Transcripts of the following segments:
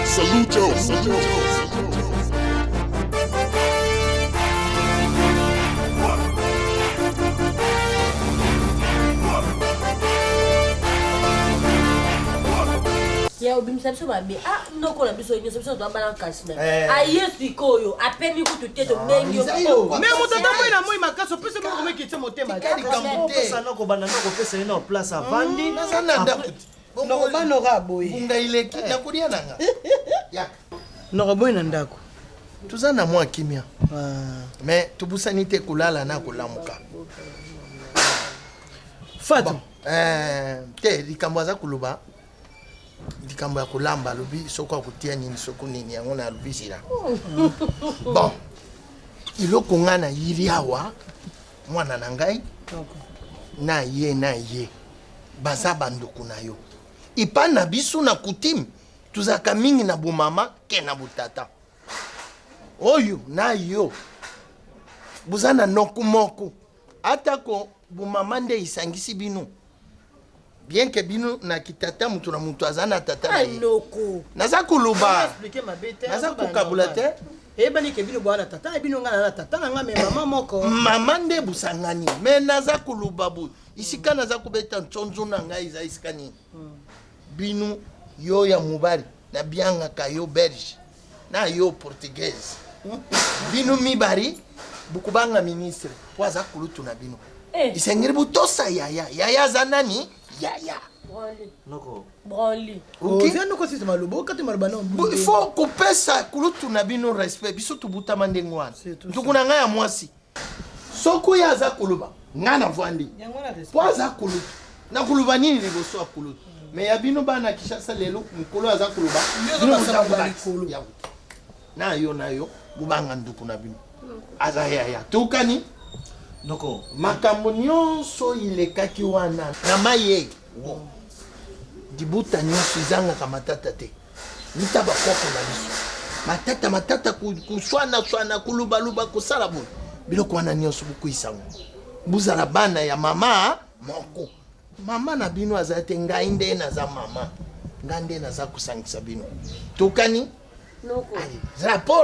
Salute yo, salute yo. Ya obimisa biso babe ndoko na biso nyonso biso doit bana kasi na ayesu koyo apeni ku tuteto mengi mais mutata moi na moi makaso pese mo komeki tse motema kadi kamute sana ko bana ko pesa ina place avandi nazana ndaku no bano ga boy bunga ileki na kudia nanga yak no boy na ndako tuzana mwa kimia mais tubusani te kulala na kulamuka Fatou te likambo za kuluba likambo ya kulamba lobi soko akutia nini soko nini yango na lubisira bon iloko nga na yiri awa mwana na ngai na ye baza banduku na yo ipa na biso na kutime tuzaka mingi na bumama ke na butata oyo na yo buza na noku moko atako bumama nde isangisi bino bien que bino na kitata mutu na mutu azana tata na ye naza kuluba naza kukabula te ebani ke bino bwana tata na bino ngana na tata na nga me mama moko mama nde busangani me naza kuluba bu isika naza kubeta ntsonzo na ngai iza isika nini bino yo ya mubali na bianga ka yo belge na yo portugaise bino mibari bukubanga ministre po aza kulutu na bino isengeri butosa yaya za nani yaya noko branli oza noko sisi malobo kati maloba na il faut kopesa kulutu na bino respect biso tubutama ndenge wana ntuku na ngai ya mwasi soko ya aza kuluba nga na vwandi po aza kulutu na kuluba nini liboso ya kulutu me ya bino bana kishasa lelo mukolo aza kuluba na yo bubanga nduku na bino aza yaya tukani noko makambo nyonso ilekaki wana na maye dibuta nyonso izangaka matata te mita bakoko na biso matata kuswana kulubaluba kusala boye biloko wana nyonso bukuisango buzala bana ya mama moko mama na bino aza te ngai nde naza mama ngai nde naza kusangisa bino tukani noko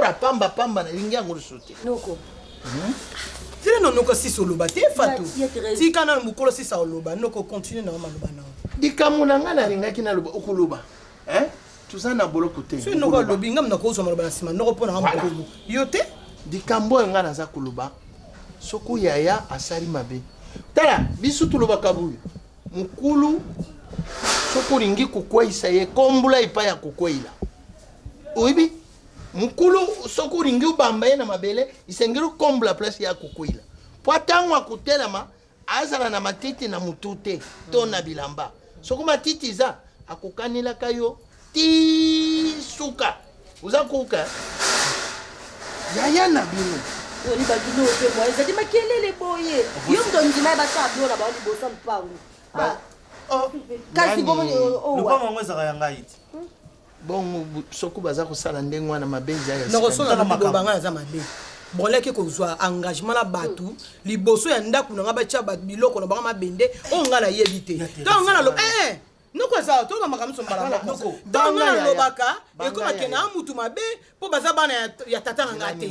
rapport pamba na lingi yango liso te noko tire no noko sisi oloba te Fatou tika na mukolo sisi oloba noko continue na maloba na dikamu na nga nalingaki na loba okuluba tuza na boloko te so noko lobi ngam na kozwa maloba na sima noko pona ngam yo te dikambo nga naza kuluba soko yaya asali mabe tala biso tulobaka buyo mukulu soko ringi kukwesa ye kombula ipa ya kukweila oyibi mukulu soko ringi ubamba ye na mabele isengeri kombula place ya kukwila po atango akutelama azala na matiti na mutu te to na bilamba soko matiti za akukanilaka yo ti suka uza kuka yaya na bino oli bagino pe moi ezali makelele boye yo ndo ndima basa ablola ba oli bosa mpango kasi bomo lupango ngo ezaka yanga iti bon soko baza kosala ndenge wana mabenzi ya nokosala na makambo nga za mabe boleke kozwa engagement na batu liboso ya ndaku na nga bacha biloko na bango mabende o nga na yebi te to nga na lo noko za to na makambo mbala noko to nga na lobaka ekoma kena amutu mabe po baza bana ya tata na nga te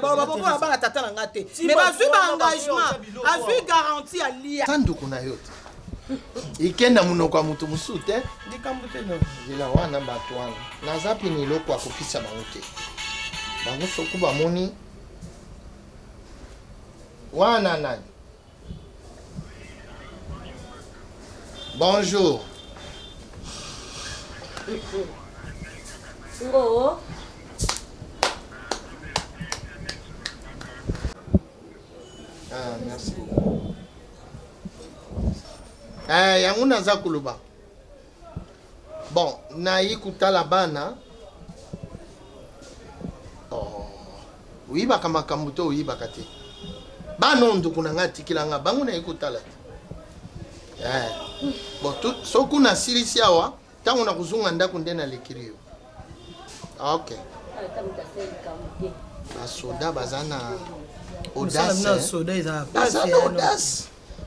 baba bana tata na nga te mais bazwi ba engagement azwi garantie ya lia tanduku na yo ikenda munoko ya mutu musu te dikambo te no zila wana bato wana naza pe ni loko akopisa bango te bango soku bamoni wana nani bonjour ngo merci beaucoup yango naza kuluba bon nayi kutala bana oyibaka makambo te oyibaka te bana onduku na nga atikilanga bango nayi kutala te bon soki nasilisi awa ntango na kozonga ndako nde nalekiri yo ok basoda baza na audace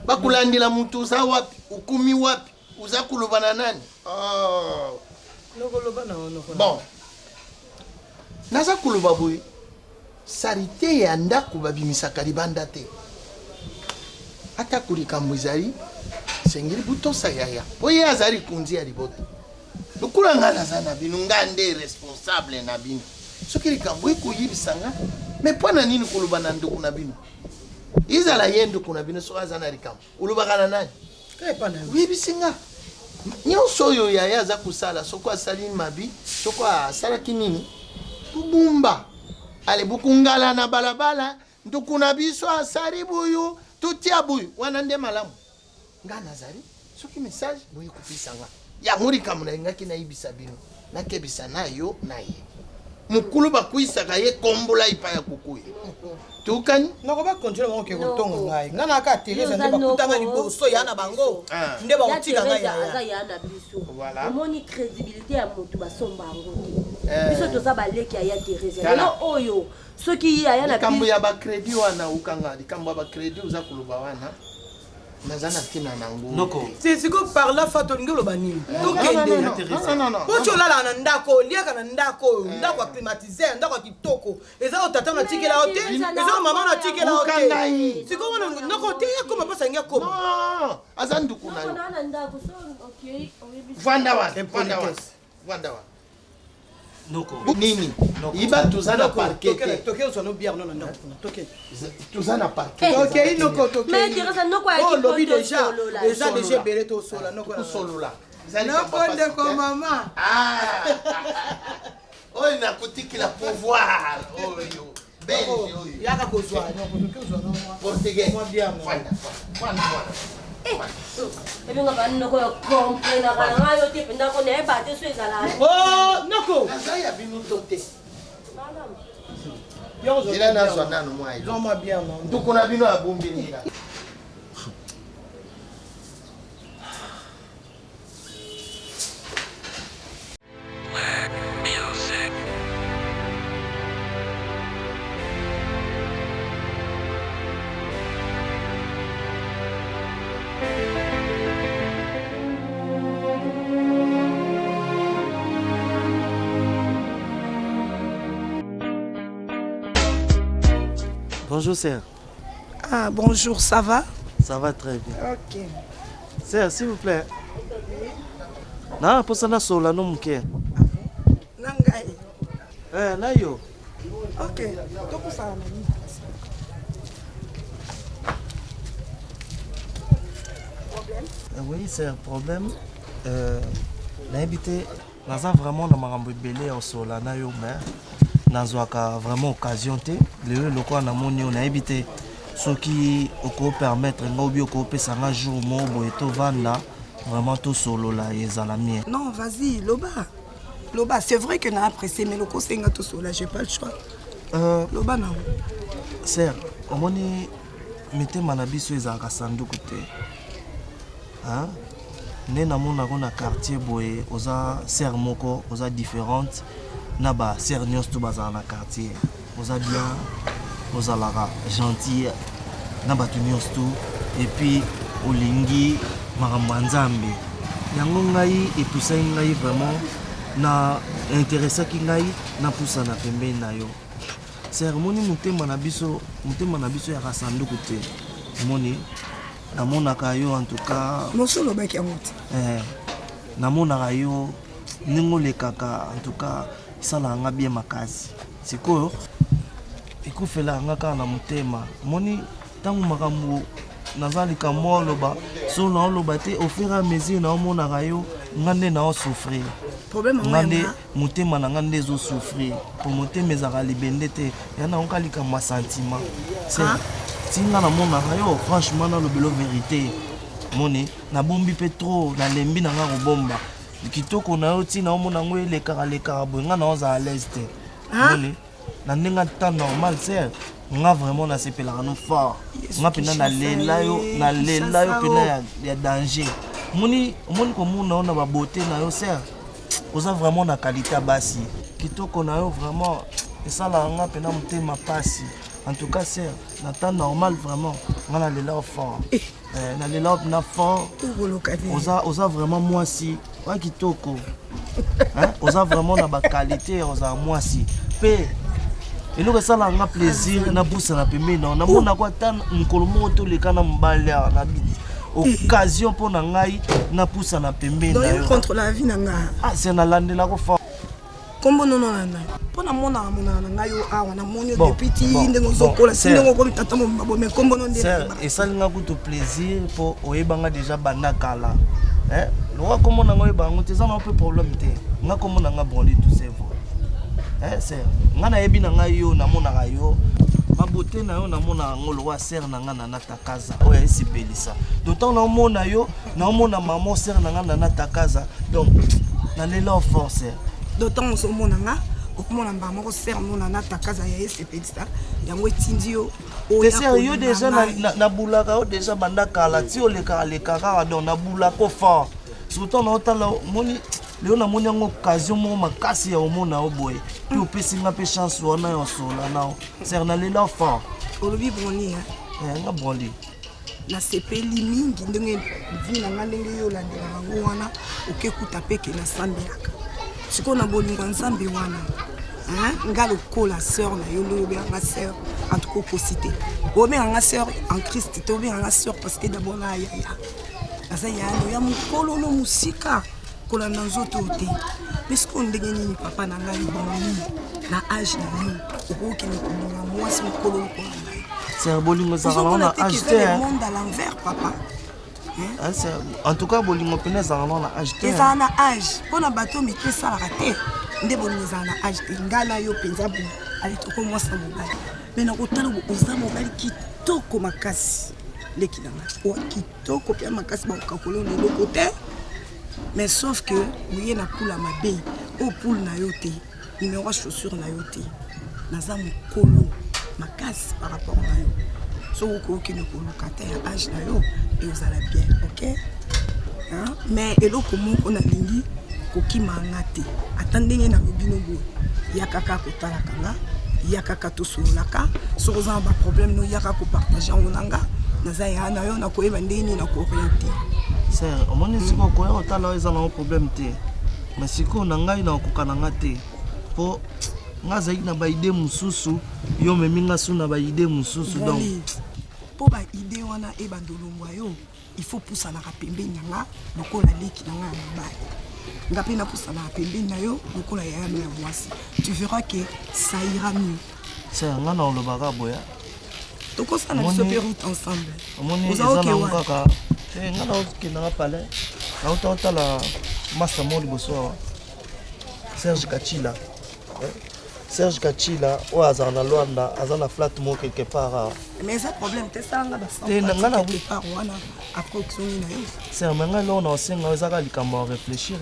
bakulandila mutu za wapi ukumi wapi uza kuluba na nani? Oh. Bon. Naza kuluba boy. Sarite ya ndako babimisaka libanda te. Ata kulikambo ezali sengeli butosa yaya. Oye azali kunzi ya libota. Lokula nga naza na bino nga nde responsable na bino. Soki likambo ekuyibisanga me pona nini kuluba na ndoko na bino? Izala yendo kuna bino so azana likambo. Ulubaka na nani? Wibisinga. Nyonso oyo yaya aza kusala soko asali mabi soko asalaki nini? Tubumba. Ale bukungala na balabala ndukuna biso asari buyu tutia buyu wana nde malamu nga nazali soki message boye kupisanga ya muri kamuna ngaki na ibisa bino nakebisa nayo naye mukulu bakuisaka ye kombola ipa ya kukuye tukani nako ba continuer mo ke kotonga ngai nga na ka Teresa nde bakutanga liboso ya na bango nde ba utika ngai ya na biso voilà omoni crédibilité ya motu basomba ngo biso toza baleki ya Teresa no oyo soki ya na kambo ya ba credit wana ukanga likambo ya ba credit uza kuluba wana nazana tina nango noko si ko par la fa to ngelo banini to kende non pocho lala na ndako liaka na ndako ndako climatiser ndako kitoko eza otata na tikela hote eza mama na tikela hote siko wana noko te yakoma pasa ngia koma non azanduku nayo na ndako so okay vanda wa noko nini iba tuzana parquet toke osano bière non ndako toke tuzana parquet toke inoko toke mais Teresa noko ya oh lobi kipoto déjà eza déjà belé to sola noko solola noko ndeko mama oyo nakutikila pouvoir oyo belge oyo yaka kozwa noko toke ozwa no portugais fanda ebinga banoko ya comprendre kana ngayo te penda ko ne ba te so ezala oh noko azaya binu tote yozo ila nazwa nanu mwa ilo zoma bien non ndukuna bino abumbi nila Bonjour, sœur. Ah, bonjour, ça va? Ça va très bien. Ok. Sœur, s'il vous plaît. Na, pour ça, na sola no mke. Nangai. Na yo. Ok. Toko ça. Oui, c'est un problème. Na habité, naza vraiment na makambo belé au sola na yo mais nazwaka vraiment occasion te. Le loko na moni on a habité. Ce qui peut permettre un jour to vanda vraiment tout solo là la mienne. Non, vas-y, Loba. Loba, c'est vrai que n'a apprécié mais le conseil tout solo, j'ai pas le choix. Loba non. Sœur, au moni mettez manabiso ezaka sanduku te. Hein? Ne na mona ko na quartier boye oza sœur moko oza différente na ba sœur nyos to baza na quartier. Oza bien ozalaka gentil na bato nyonso tu et puis olingi makambo ya nzambe yango ngai epusaki ngai vraiment na interesaki ngai na pusana pembeni na yo ser moni motema na biso ya kasanduku te moni namonaka yo en tout cas mosolo baki yango te namonaka yo ndenge olekaka en tout cas esalaka nga bien makasi sikoyo ekufela nga kaka na motema moni ntango makambo naza likambo oloba so na oloba te au fur et à mesure na omonaka yo nga nde na osouffrir nga nde motema na nga nde ezosouffrir po motema ezaka libende te ya na oka likambo ya sentiment tinga namonaka yo franchement nalobelo vérité moni nabombi mpe trop nalembi na nga kobomba kitoko na yo ntina omona yango elekaka boye nga na ozala lese te moni na ndenge ata normal ser nga vraiment nasepelaka no fort nga mpena nalela yo mpena ya danger omoni komona yo na babote na yo ser oza vraiment na qualité ya basi kitoko na yo vraiment esalaka nga mpena motema pasi en tout cas ser na temps normal vraiment nga nalela yo fort nalela na fort oza vraiment mwasi wa kitoko oza vraiment na baqualité oza mwasi mpe eloko esalanga plaisir nabusana pembeni nao namonako ata mokolo moko toleka na mobali awa na occasion mpo na ngai napusana pembeni se nalandelako fort kombo nono na ngai mpo namonaka monaka na ngai yo awa namoni yo depuis ti ndenge ozokola si ndenge okomi tata mobabo me kombo no nde esalinga kutu plaisir mpo oyebanga deja banda kala loka kombo na ngai oyeba yango te eza na mpe problème te nga kombo na ngai bondi tout c'est vrai ser nga nayebi na ngai yo namonaka yo mabote na yo namonaka yango lokwa ser na ngai nanatakaza oyo esepelisa d'autant naomona yo naomona mama ser na ngai nanatakaza donc nalela force d'autant ozomona nga okomona mbala moko ser no nanatakaza ya esepelisa yango etindi yo ser yo deja nabulaka yo deja banda kala ti olekaka kaka donc nabulaka fort surtout naotala moni leo namoni yango occasion moko makasi ya omona yo boye mpe opesinga mpe chance wana ya osola nao ser nalela fort olobi broni nga broli nasepeli mingi ndenge vi na nga ndenge yo olandelaka yango wana okekuta peke nasambelaka sikoyo na bolingo ya nzambe wana nga lokola sœur na yo nde obenganga sœur en tout cas okosi te obenganga sœur en Christ te obenganga sœur parce que d'abord na yaya naza yaya ya mokolo no mosika kolanda nzoto te mais sikoyo ndenge nini papa na ngai bonini na age na yo okokende kolinga mwasi mokolo lokola ngai ser bolingo ezalaka na age te le monde à l'envers papa en tout cas bolingo pene ezalaka na age te ezala na age mpo na bato mito esalaka te nde bolingo ezala na age te ngai na yo mpenza boye ali toko mwasi na mobali me nakotala oza mobali kitoko makasi leki na ngai owa kitoko mpe makasi bakokakolo na eloko te mais sauf que oye na pula mabe oyo pule na yo te numero ya chaussure na yo te naza mokolo makasi par rapport na yo soki okokende koluka te ya age na yo ezala bien ok mais eloko moko nalingi kokimanga te ata ndenge nalobi no boye ya kaka kotalaka nga ya kaka tosololaka soki oza na baproblème no yaka kopartage yango na nga naza ya na yo nakoyeba ndenge nini nakooriente ser omoni sikoyo koya kotala eza nango problème te mais sikoyo na ngai nakokoka na nga te mpo nga azalaki na baide mosusu yo omemi nga su na baide mosusu donc mpo baide wana ebandolongwa yo il faut pusanaka pembeni na nga lokola leki na nga ya mobali nga mpe napusanaka pembeni na yo lokola yaya no ya mwasi tu verras que ça ira mieux ser nga na olobaka boya tokosala biso mpe route ensemble omoni eza nango kaka nga naokendanga pale nauta otala master mo liboso awa Serge Kachila oyo azala na Lwanda aza na flat mo quelque part awa mais eza problème te salanga basapart wana après okisongi na yo ser me ngai loko na osenga ezaka likambo ya réfléchir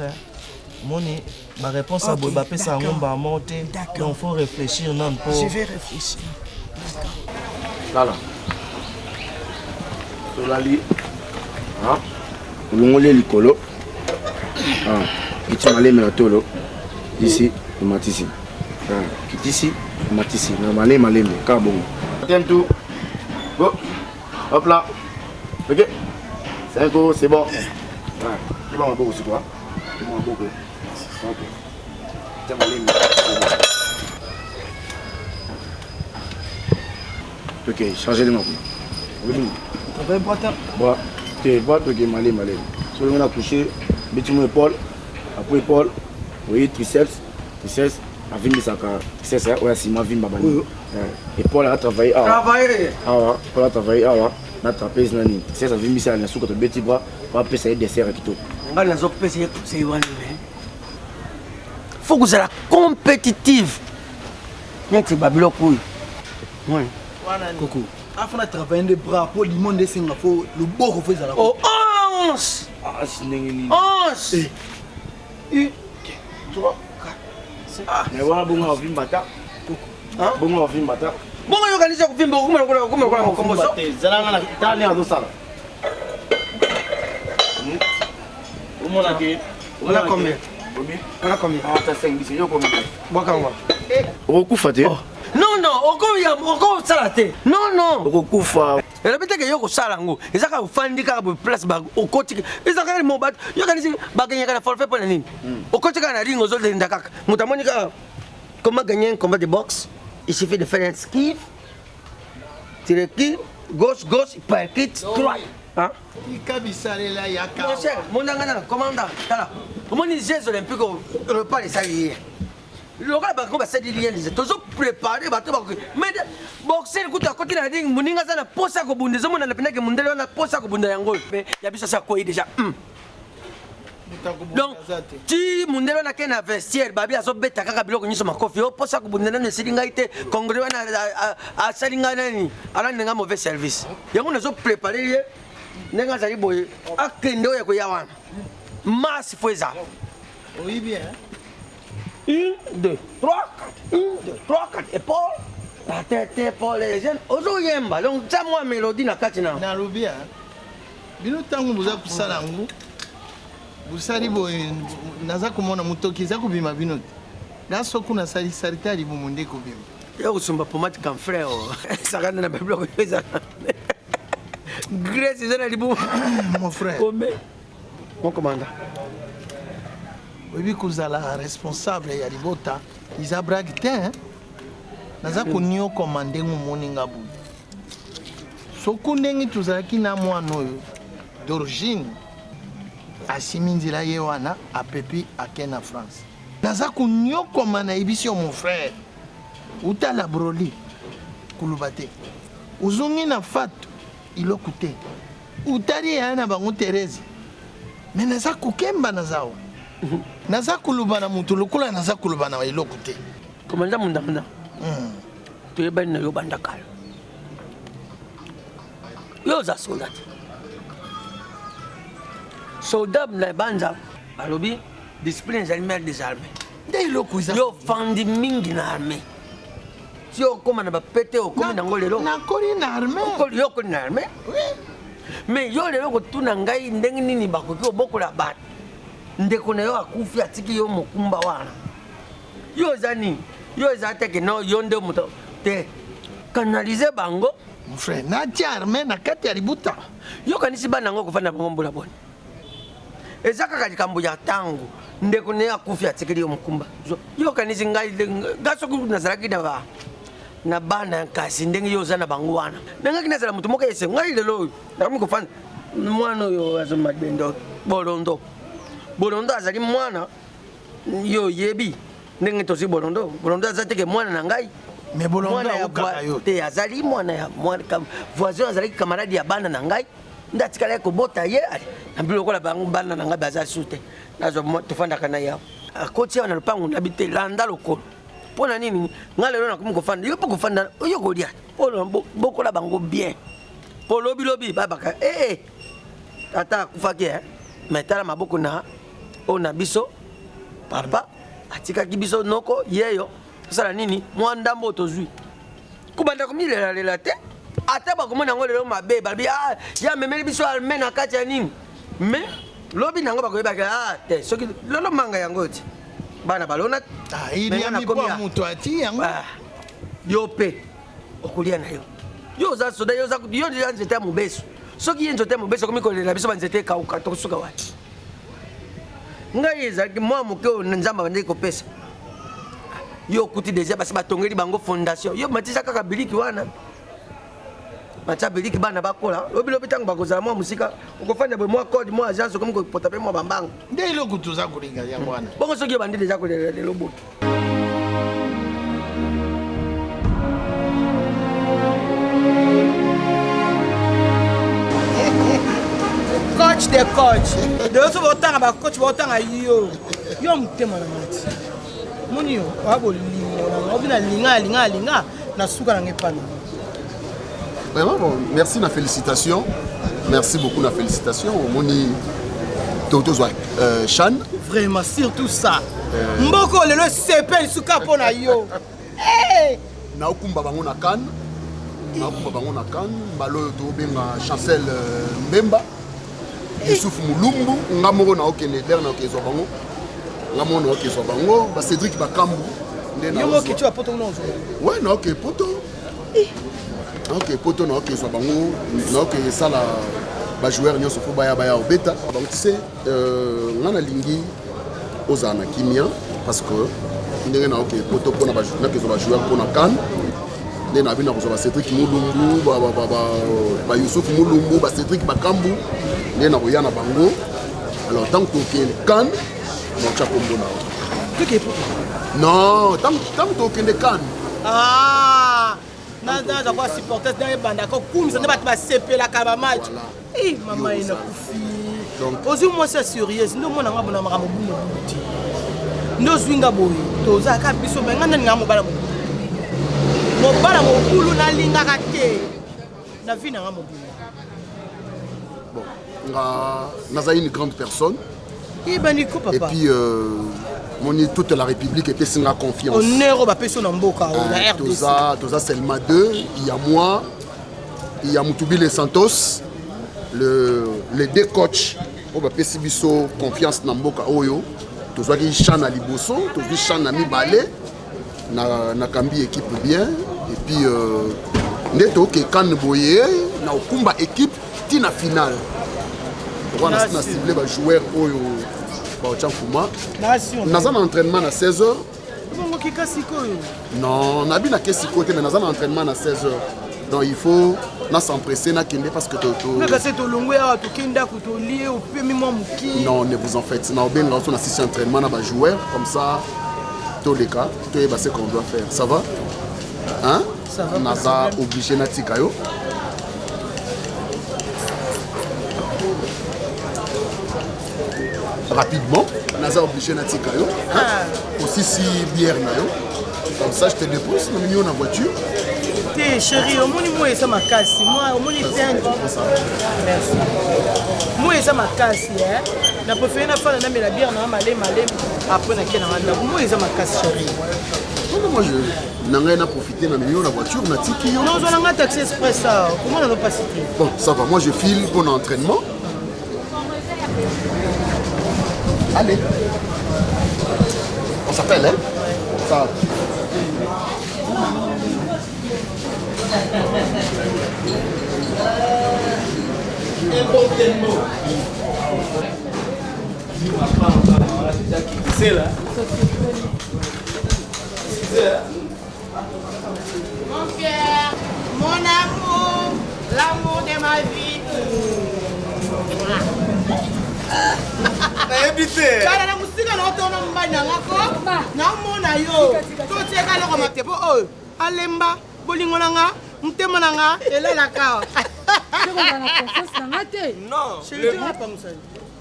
omoni baréponse ya boye bapesa yango mbala moko te donc faut réfléchir nano mpo je vais réfléchir tala tolali olongoli likolo kiti maleme na tolo disi omatisi kitisi omatisi na maleme maleme kaka bongo tiens tout go hop là ok 5 euros c'est bon c'est bon beaucoup c'est quoi c'est bon beaucoup ok tiens maleme ok chargez les mains bois te bois ok maleme sur le coucher petit mon épaule après épaule oui triceps avimbisaka triceps oya sima vimba bani épaule a travaillé awa épaule a travaillé awa na trapèze nani triceps avimbisa na suka to beti bras pa pesa ye dessert kitoko ngali nazopesa ye conseil wana faut kozala compétitive neti babiloko oyo Coco, afin de travailler des bras pour le monde de Singapour, le beau refait à la oh 11 11 tu vois mais voilà bon on vient bata bon on vient bata bon on organise ko vimba ko kombo so zalanga na tani ado sala umona ke on a combien on a combien on a 5 bisi yo combien bakangwa okufa te Non, non, encore ça non, non. Okufa. Et la bête que yo ko sala ngo. Eza ka fandi ka bo place ba o koti. Eza ka mo bat. Yo ka nisi ba gagner ka forfait pour nini. O koti ka na ring aux autres ndaka. Mutamoni ka comment gagner un combat de boxe? Il suffit de faire un skill. Tirer qui gauche par kit droite. Hein? Ikabisalela yaka. Mon cher, mon angana commandant. Tala. Comment les Jeux olympiques repas les salariés. Le gars va comme ça dit rien les toujours préparé bateau mais boxer le coup à côté la ring muninga sana posa ko bunde zomo na napenda ke mundele na posa ko bunda yango mais ya biso sa ko déjà donc ti mundele na kena vestiaire babi azo beta kaka biloko nyiso makofi o posa ko bunda na silinga ite congrès wana a salinga nani ala nenga mauvais service yango nazo préparer ye nenga zali boye akende oya ko ya wana masse faut ça oui bien 1, 2, 3, 4. 1, 2, 3, 4. Épaule. La tête, épaule, les jeunes. Ozo yemba. Donc, ça, moi, mélodie, na katina. Na lobia. Bino tangu buza kusala ngu. Busari bo naza kumona mutoki za kubima bino. Gaso kuna sali saritari bo munde kubima. Yo kusumba pomati kan frère. Sakana na biblo ko pesa. Grace zana libu. Mon frère. Combien? Mon commandant. Oui, kuzala responsable ya libota iza brag te naza kunio commande ngumoni ngabu sokundengi tuzalaki na mwana oyo d'origine asiminzila ye wana apepi ake na France naza kunio komana ebisio mon frère utala broli kuluba te uzungi na fatu iloku te utali ya na bango Terezi me naza kukemba nazao naza kuluba na mutu lukula naza kuluba na iloko te Commandant mundamuna to yeba na yo bandakala yo za soldat na banza alobi discipline za mère des armées nde iloko za yo fandi mingi na armée si o koma na ba pete o komi na ngolelo na koli na armée yo koli na armée mais yo lelo ko tuna ngai ndenge nini bakoki obokola bat ndeko na yo akufi atiki yo mokumba wana yo zani yo ezate ke no yonde muto te canaliser bango mon frère na ti armée na kati ya libuta yo kanisi bana ngo kufana bango mbula boni ezaka kali kambo ya tango ndeko na yo akufi atiki yo mokumba yo kanisi ngai gaso ku nazaraki na bana kasi ndenge yo zana bango wana nanga kinazala mutu moka yese ngai lelo na mukufana mwana yo azoma bendo Bolondo azali mwana yo yebi ndenge tosi Bolondo azate ke mwana na ngai mais Bolondo akaka yo te azali mwana ya mwana kam voisin azali camarade ya bana na ngai ndatikala ko bota ye na biloko la bana na ngai bazali sute nazo tofanda kana ya akoti na lupango ndabite landa lokolo pona nini ngale lona kumukofanda yo pokofanda yo golia polo bokola bango bien polo bilobi babaka tata kufake metala maboko na ona biso papa atika kibiso noko yeyo sala nini mwandambo tozui kubanda komilela te ata ba komona ngo lelo mabe babi ya memeli biso alme na kati ya nini mais lobi nango bakoyeba ka te soki lolo manga yango ti bana balona ili ya mipo muto ati yango yo pe okulia na yo za soda yo za yo nzete mu beso soki nzete mu beso komikolela biso banzete kauka to suka wati ngai ezalaki mwa moke oyo nzambe abandeki kopesa yo okuti deja basi batongeli bango fondation yo matisa kaka biliki wana matia biliki bana bakola lobilobi ntango bakozala mwa mosika okofanda boye mwa code mwa agence okomi kopota mpe mwa bambanga nde eloko toza kolinga yango wana bongo soki yo bandi deja kolela lelo boye coach de coach de so botanga ba coach botanga yo mutema na mati moni yo abolingo na obina linga na suka na ngepana. Vraiment bon, merci na félicitations. Merci beaucoup na félicitations moni Toto Zwa Chan. Vraiment surtout ça. Mboko lelo sepel suka pona yo. Na okumba bango na kan. Na okumba bango na kan mbalo to benga Chancel Mbemba. Youssouf Moulumbu, ngamoro na okene der na okezo bango. Ngamoro na okezo bango, ba Cédric Bakambu, Yo qui tu as poto non. Ouais, non, ok, poto. Ok, poto non, ok, soit bango, non, ok, ça la ba joueur nyonso fo baya baya obeta. Donc tu sais, ngana lingi ozana kimia parce que ndenge na ok, poto pona ba joueur pona kan. Ndenge na bina ko ba Cédric Mulumbu, ba Youssouf Mulumbu, ba Cédric Bakambu, ndenge na ko yana bango. Alors tant que tu es kan, non tu as combo na. Que poto? Non, tant que tu es kan. Ah, nada quoi supporter dans les bandes comme ça ne va pas CP la kaba match. Eh maman il a kufi. Donc aujourd'hui moi c'est sérieux, nous mon ngaba na maka mobumo buti. Ndo swinga boy. Toza ka biso benga nani ngamo bala mo. Mo bala mo kulu na linga ka te. Na vina ngamo bumo. Bon, Naza une grande personne. Et puis toute la République était sans confiance. On est au Bapeso Namboka, la RDC. Toza Selma 2, il y a moi, il y a Moutoubi Santos, les deux coachs au Bapeso Biso confiance Namboka Oyo. Toza qui chana Liboso, toza chana Mibale, na kambi équipe bien. Et puis neto ke kan boye na okumba équipe tina finale. On a ciblé les joueurs Oyo. Nous avons un entraînement à 16h. Non, on a bien à côté, mais nous avons un entraînement à 16h. Donc il faut s'empresser parce que non, ne vous en faites. Nous avons un entraînement à joueurs comme ça. Tous les cas, tout est ce qu'on doit faire. Ça va? Hein? Ça va. Nous avons obligé de faire. Rapidement, Naza obligé de tika yo. Aussi si bière na yo. Comme ça je te dépose dans milieu na voiture. T'es chérie, au moins moi ça ma casse. Moi au moins il tient. Merci. Moi ça ma casse hein. Na préféré na faire na la bière na malé après na kena na. Moi ça ma casse chérie. Moi je n'ai profité dans milieu na voiture na tiki yo. Non, on a un taxi express ça. Comment on n'a pas cité? Bon, ça va. Moi je file pour l'entraînement. Allez. On s'appelle, hein? Ça. C'est là. Mon cœur, mon amour, l'amour de ma vie. Kala na musika na otona mbanya ngako na mona yo to teka loko matepo oyo alemba bolingo nanga mtema nanga elela ka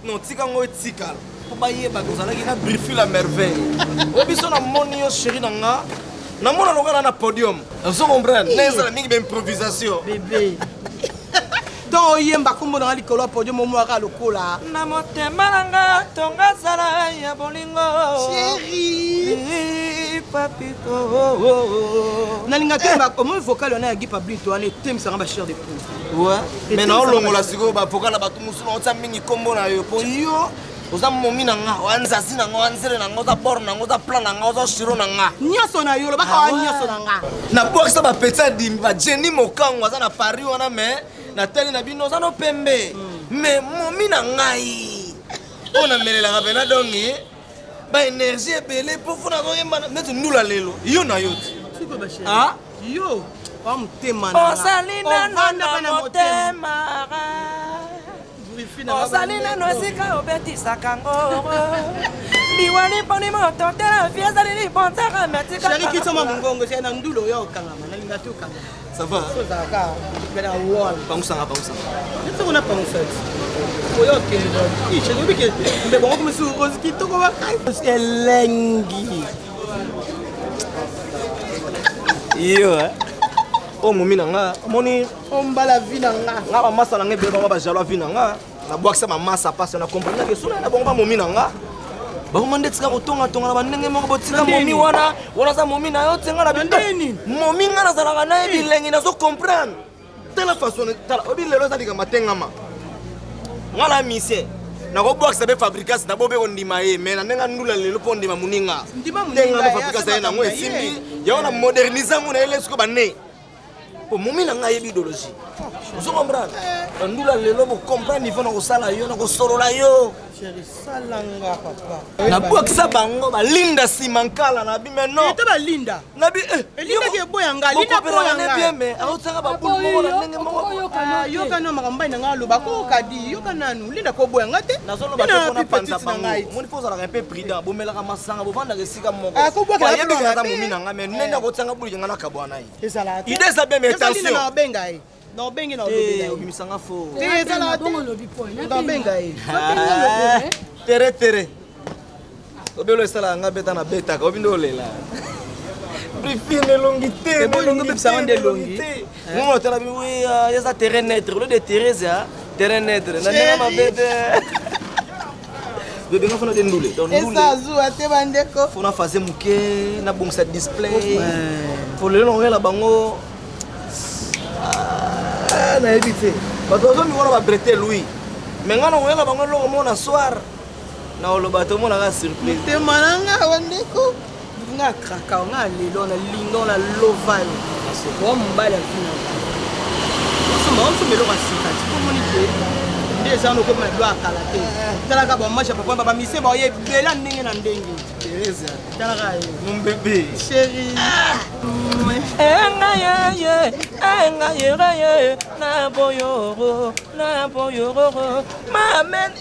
non tika ngo tika po bayeba kozalaki na briefing la merveille obiso na moni yo chéri nanga na mona lokala na podium vous comprenez neza mingi d'improvisation bébé donc yemba kombo na likolo podium mo aka lokola na motema nanga tonga sala ya bolingo chéri papito nalinga temba omo vocal on a gi pablito ane temisa ba cher de pou ouais mais na olongola siko ba vocal ba tumusu na otsa mingi kombo na yo po yo oza momi nanga wanzasi nanga wanzere nanga oza bor nanga oza plan nanga oza shiro nanga nyaso na yo lo baka wa nyaso nanga na boxa ba peta dim ba Jenny Mokango aza na Paris wana mais na teli na bino oza no pembe mais momi na ngai ona melela ngapena dongi ba énergie ebele po funa koyemba neti ndula lelo yo na yo siko ba chéri ah yo wa mutema na osalina na motema osalina no esika obetisaka ngo liwali poni moto tela fieza lili bontaka metika chéri kitoma mongongo c'est na ndulo yo kangama na linga tu kangama ça va so za ka bela wall pausanga nito kuna pausanga oyo kendo chéri bike mbe bongo kumsu oziki toko bakai elengi iyo o momi nanga moni ombala vina nga nga ba masa nanga be ba jalo vina nga na boxa ma masa passe na comprendre que sona na bongo ba momi nanga ba komande tsika kotonga tonga na bandenge moko botika momi wana za momi na yo tsenga na bindeni momi nga na zalaka na bilengi na so comprendre telle façon tala obi lelo za dika matengama ngala mise nakobwakisa be fabricas na bobe ondima ye mais na ndenga ndula lelo po ondima muninga ndenga be fabricas ye nango esimbi yaona moderniser ngo na ele siko bane po mumi na ngai idéologie vous comprenez ndula lelo bo comprendre niveau na ko sala yo na ko solola yo chéri salanga papa na bwakisa bango balinda simankala na bi maintenant ete balinda na bi linda ke boyanga linda boyanga bien mais autanga ba bulu mo na ndenge mo yoka no makambai na ngalo bako kadi yoka nanu linda ko boyanga te nazolo ba ko na panza bango moni faut ça un peu prudent bo melaka masanga bo vanda ke sika moko ko bwaka yebi ka ta mumi na ngame nenda ko tsanga bulu ngana ka bwana yi ezala idée ça bien mais attention na benga yi na benga na lobi obimisanga fo ezala bongo lobi po na benga yi tere obelo sala nga beta na beta ka obindo lela prifine longité bongo beta de longi mo tala bi oui yesa terrain net le de Teresa terrain net na nga ma bete bebe nga fona de ndule donc ndule esa zu ate bandeko fona faze muke na bongsa display pour le long la bango na ebité bato zo mi wona ba breté lui mais nga na ngela bango lo mo na soir na oloba to mo na ga surprise te mananga wandeko nga kraka nga lelo na lingo na loval ko mbala fina so mo so melo ka sika ko moni te déjà no ko ma do akala te tala ka ba masha papa baba mise ba ye bela ndenge na ndenge Teresa tala ka mon bébé chéri enga na boyoro mamen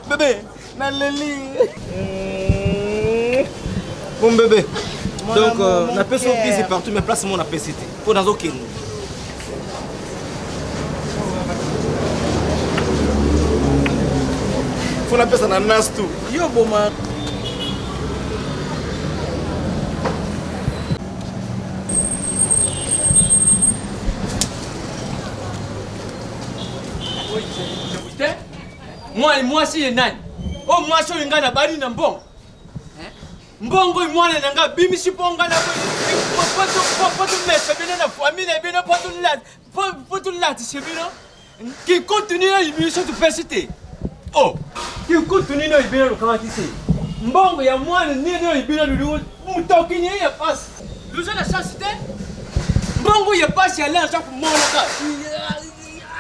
bébé na leli mon bébé donc na peso busy partout mais place mon apesité pour dans aucun faut na pesa na nas tout yo boma moi si nani oh moi so ngana bari na mbongo mbongo mwana nanga bimi si ponga na potu mesa bino na famille bino potu lat c'est bino qui continue à émission de persiter oh qui continue à ibino comment tu sais mbongo ya mwana nini ibino lu mutoki ni ya passe luza la chance te mbongo ya passe ya la chaque monoka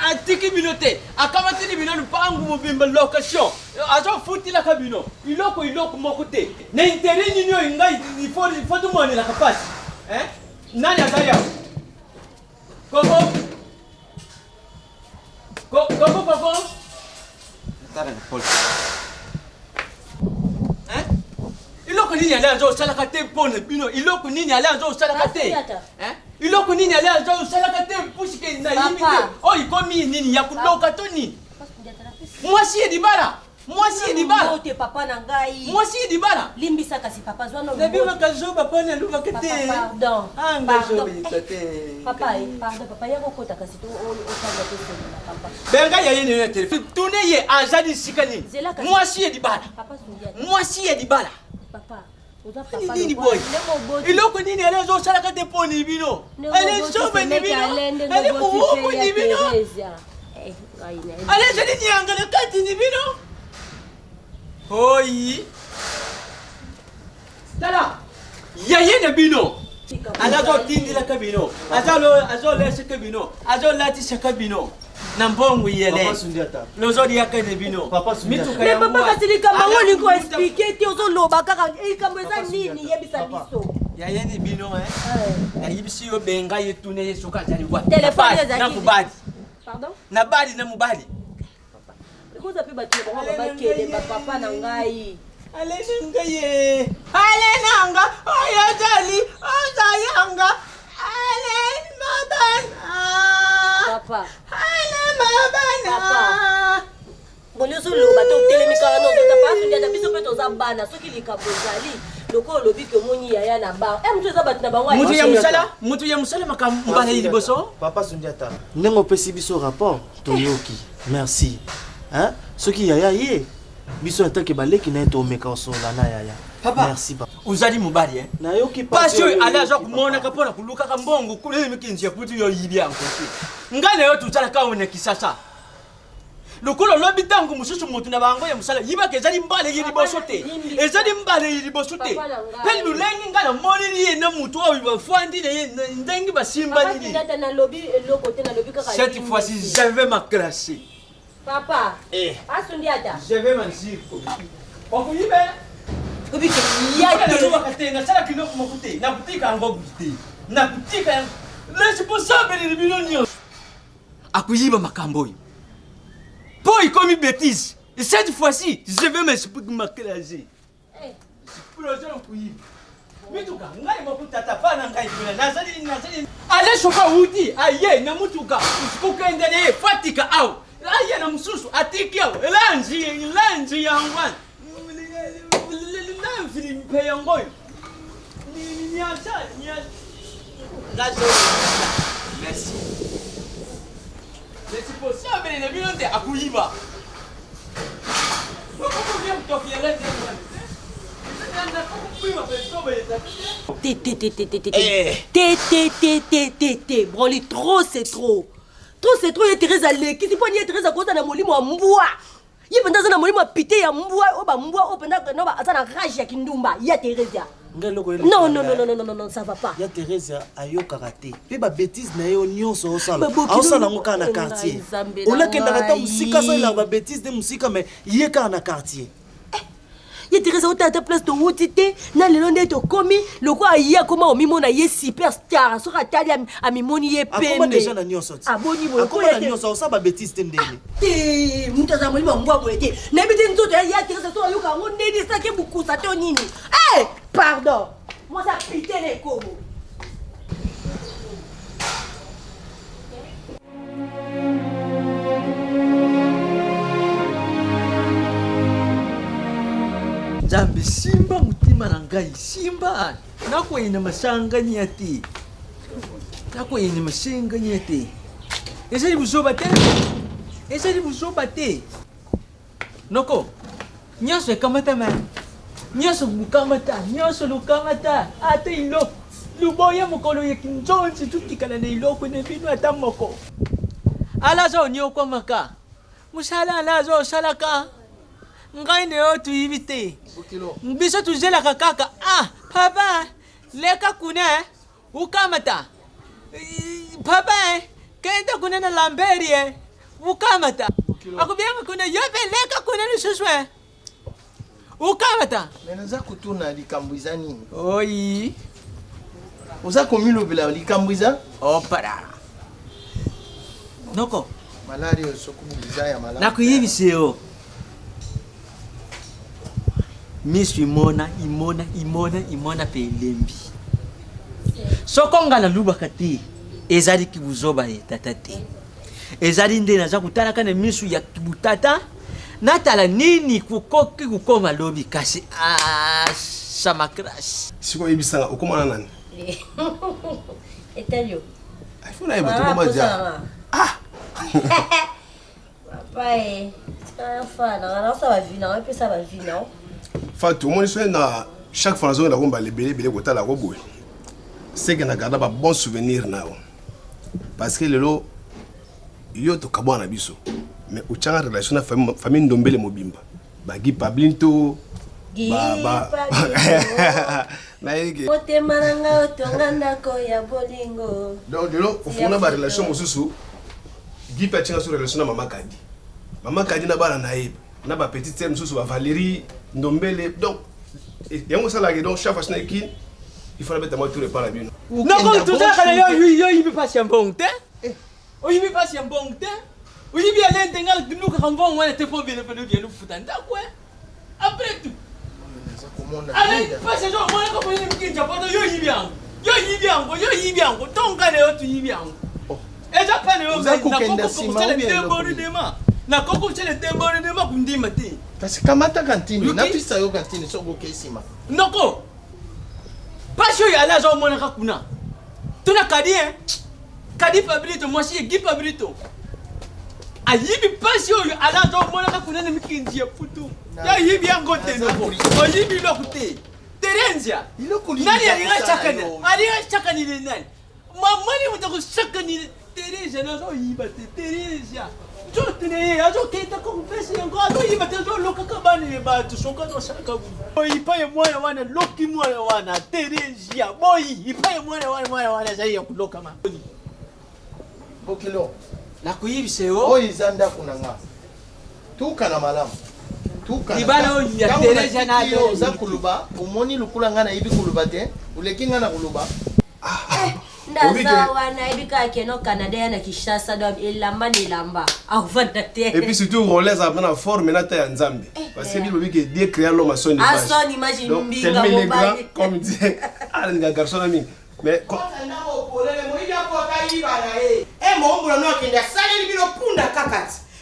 atiki binote akamatini bino lupangu mobimba location ajo futi la kabino iloko mokote na intérêt nyinyo ingai il faut tout monde la capacité hein nani azaya koko tara Paul hein iloko nini ala ajo sala kate pone bino iloko nini ala ajo sala kate hein iloko nini ala ajo sala kate pushike na limite oh ikomi nini ya kuloka toni moi si dibala moi si dibala te papa na ngai moi si dibala limbisa kasi papa zwana no nabi makazo papa na luva kete pardon ngazo bitate papa papa yako kota kasi to o kanga to na papa benga ya yini na téléphone tourner ye ajadi sikani moi si dibala papa sundia moi si dibala papa oza papa nini boy iloko nini ale zo sala kate poni bino ale so beni bino ale ko ni bino ale jadi ni angana kati ni bino Oi. Tala. Yaye na bino. Alazo tindi la kabino. Azo lese kabino. Azo lati sakabino. Na mbongo yele. Papa Sundiata. Lozo di yakane bino. Papa Sundiata. Mais papa kasi likambo ni ko expliquer ti ozo loba kaka likambo eza nini yebisa biso. Yaye ni bino Na yibisi yo benga yetune yesuka jali kwa. Telefone za na mubadi. Pardon? Na badi na mubadi. Koza pe batu ba bakele ba papa na ngai. Ale nungaye. Ale nanga. Oya jali. Oza yanga. Ale mabana. Papa. Ale mabana. Papa. Bonyoso lo bato telemika no zo pa sundia da biso pe to za bana soki likambo zali. Loko lobi ke moni yaya na ba. Mtu za batu na ba wa. Mutu ya musala makambana liboso. Papa Sundiata. Nengo pesi biso rapport toyoki. Merci. Hein? Ce qui yaya ye. Biso en tant que baleki na to meka osola na yaya. Papa. Merci papa. Uzali mubali Na yoki parce que alaza kumona kapona kuluka kambongo kule mikinzi ya putu yo yibi yanko. Ngane yo tutala kaone kisasa. lokolo lobi tango mususu mutu na bango ya musala yiba ke ezali mbala yiri bosote ezali mbala yiri bosote pe lulengi ngala moni ye na mutu oyo bafandi na ndengi basimba nini cette fois-ci je vais m'acclasser papa asundi ata je vais m'ansir okuyibe obike yake na sala kinoko mokute na kutika ngo gute na kutika responsable de bilonio akuyiba makambo yi po ikomi bêtise et cette fois-ci je vais m'acclaser projet okuyiba mituka ngai mokutata pana ngai kuna nazali ale shoka uti aye na mutuka ukukende ne fatika au aye na mususu atiki au lanji yangwan na film pe yangoy ni acha ni merci c'est possible les bilonde akuyiba pourquoi bien tokia là Broli, trop c'est trop. Trop c'est trop, il y a Thérèse Allé. Qui s'y peut dire Thérèse à cause de la molimo à mboua. Il y a pendant la molimo à pité à mboua. Oh bah mboua, oh pendant que non, bah, ça n'a rage à Kindumba. Il y a Thérèse. Non, ça va pas. Il y a Thérèse à yo karaté. Pe ba bêtise na yo nyonso au sala. Au sala ngoka na quartier. On a kenda kata musika so la ba bêtise de musika mais yeka na quartier. Il y a des à ta place de Woutité, na le long de Tokomi, le quoi y a comment au mimona y est superstar, sur la taille à mimoni y est pembe. Comment déjà na nyon sorti? Ah bon niveau. Comment na nyon sorti ça ba bêtise tendele. Eh, mutaza moli mwa boete. Na bidi nzoto ya Thérèse so yoka ngo nedi ça ke beaucoup ça te nini. Eh, pardon. Moi ça pité les kobo. Zambi simba mutima na ngai simba nako ina masangani ati nako ina masangani ati ezali buzoba te noko nyoso ekamata ma nyoso lukamata ate ilo luboya mokolo ya kinzonzi tutikala na iloko ne bino ata moko alazo nyoko maka musala alazo salaka ngai ne yo tuibite biso tuzelaka kaka papa leka kuna ukamata papa kenda kuna na lamberi ukamata akubianga kuna yope leka kuna ni suswe ukamata menaza kutuna likambuiza nini oyi oza komilobela likambuiza opara noko malaria sokubuliza ya malaria nakuyibiseo misu imona pe lembi soko ngala lubaka te ezali kibuzoba etata te ezali nde naza kutalaka na misu ya kibutata natala nini kukoki kukoma lobi kasi samakras siko yebisanga okomana nani etalio afuna yeba tukoma ja papa ça va vina puis ça va vina Fatou, moi je suis dans chaque fois que on va les belé côté la robe. C'est que na garda ba bon souvenir na. Parce que lelo yo to kabwa na biso. Mais au changa relation na famille ndombele mobimba. Ba gi pablinto ba na yeke. Ote maranga otonganda ko ya bolingo. Donc lelo au fond na ba relation mosusu gi pa chinga sur relation na mama Kadi. Mama Kadi na bana na yeba. Na ba petite sœur mosusu ba Valérie Ndombele, donc, il y a un salaire donc chaque fois qu'il faut la mettre à moi tout le par la bien. Non, comme tout ça, il ne pas si un bon temps. Il ne pas si un bon temps. Il y a l'intégral de nous quand on va être pauvre, il faut bien nous foutre. Après tout. Allez, pas ce genre, moi, comme il me dit, il y a bien. Ton gars est au bien. Et j'apprends na koko chele tembone ne makundi mate kasi kamata kantini na pisa yo kantini soko kesima noko pasho ya la zo mona kakuna tuna kadi pablito moi si gi pablito ayibi pasho ya la zo mona kakuna ne mikinji ya putu ya yibi yango te noko oyibi lokute terenzia nani aliga chakani le nani mamani mutako chakani terenzia na zo yiba te terenzia Chotine, ajo kenta confesse yango, ajo iba tejo loka kabani ba tu soka no saka bu. Boy, ipaye mwana wana loki mwana wana Teresia. Boy, ipaye mwana wana zai yakuloka ma. Bokilo. Na kuyibise yo. Oyi zanda kunanga. Tuka na malamu. Tuka. Ibana oyi ya Teresia na yo za kuluba, umoni lukula ngana ibi kuluba te, uleki ngana kuluba. Ndaza wana ibika keno Canada na Kinshasa do ilamba ni lamba. Avanda te. Et puis surtout Rolex a bien forme na ta nzambe. Parce que bilobi que Dieu créa l'homme à son image. À son image donc tellement il est grand comme disait ah les garçons ami. Mais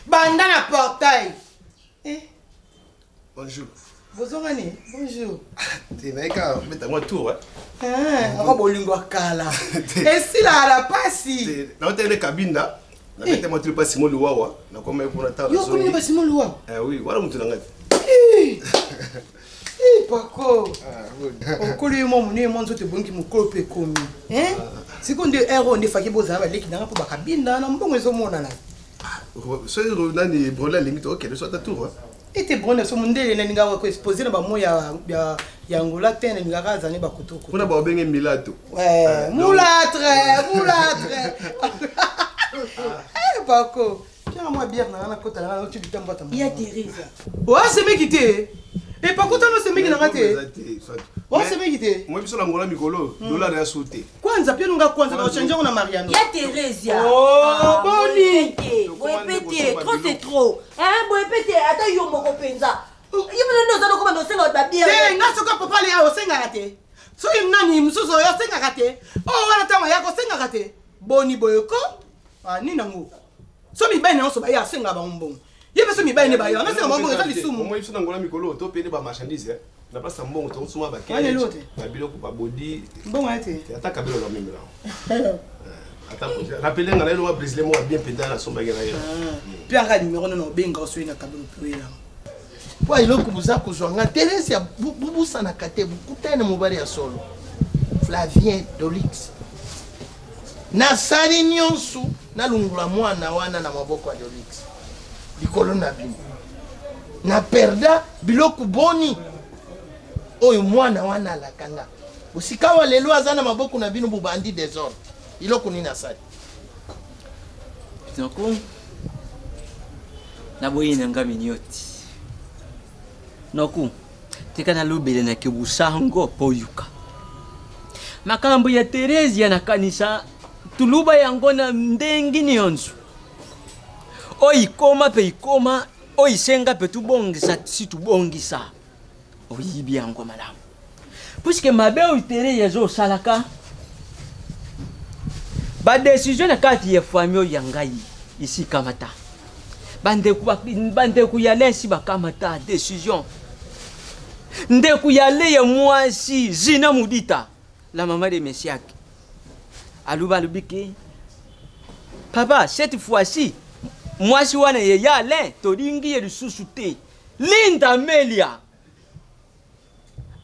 banda na portail. Bonjour. Bonjour. Tu n'as qu'à mettre moi tour hein. Ah, bolingo kala. Et si la la passi. Na hôtel cabine là. Na mettre moi tu pas Simon Luwawa. Na comme pour ta. Yo comme pas Simon Luwawa. Oui, voilà mon tulanga. Pako. Okoli mo mune mo nzote bonki mo kope komi. Sekonde ero ndi faki boza ba leki nanga po ba kabinda na mbongo ezomona na. So nani brola limite OK, le soit ta tour hein. Ete brone so mundele na ninga ko exposer na ba moya ya ngola tene ninga kaza ne ba kutuku. Kuna ba benge milato. Ouais, mulâtre. Pako. Tiens moi bière na kota na tu bitamba ta. Ya Teresa. Ouais, c'est mec qui t'est. Et par contre, c'est mec qui n'a raté. Ouais, c'est mec qui t'est. Moi, je suis là, Mikolo. Dollar est sauté. Kwanza, puis nous avons Kwanza, nous changeons na Mariano. Ya Teresa. Oh, boni. Boepete, trop c'est trop. Hein, boepete, attends yo moko penza. Yimene no zalo koma no senga ba bière. Eh, ngaso ka papa le a senga raté. So imnani msuso yo senga raté. Oh, wana tama yako senga raté. Boni boyoko. Ah, ni nango. So mi bene onso ba ya senga ba mbongo. Yebe so mi bene ba yo, ngase mbongo za lisumu. Moi, je suis là, Mikolo, to payer ba marchandise hein. Na place à mbongo to suma ba ke. Na biloko ba body. Mbongo ate. Ata kabelo la même là. Ata rappelez ngala lo Brésilien mo bien pédale na somba ngala yo. Puis anga numéro no benga so ina kabelo puela. Po iloko buza kuzwanga Teresia bubusa na kate bukutane mubari ya solo. Flavien Dolix. Na sali nyonso na lungula mwana wana na maboko ya Dolix. Likolo na bino. Na perda biloko boni. Oyo mwana wana la kanga. Usikawa lelo azana maboko na bino bubandi désordre. Iloko nini asali. Noko. Na boyi na ngami nyoti. Noko. Tika na lubele na kibusango poyuka. Makambo ya Teresia na kanisa tuluba yango na ndengi nyonso. Oyi koma pe ikoma, oyi senga pe tubongisa si tubongisa. Oyi bi yango madame. Puisque mabe o Teresia zo salaka. Ba décision na kati ya famille yangai ici kamata. Bande ku ya lensi ba kamata décision. Nde ku ya le ya mwasi Zina Mudita, la maman de Messiak. Aluba lubiki. Papa, cette fois-ci, moi si wana ye ya le toringi ye susuté. Linda Amelia.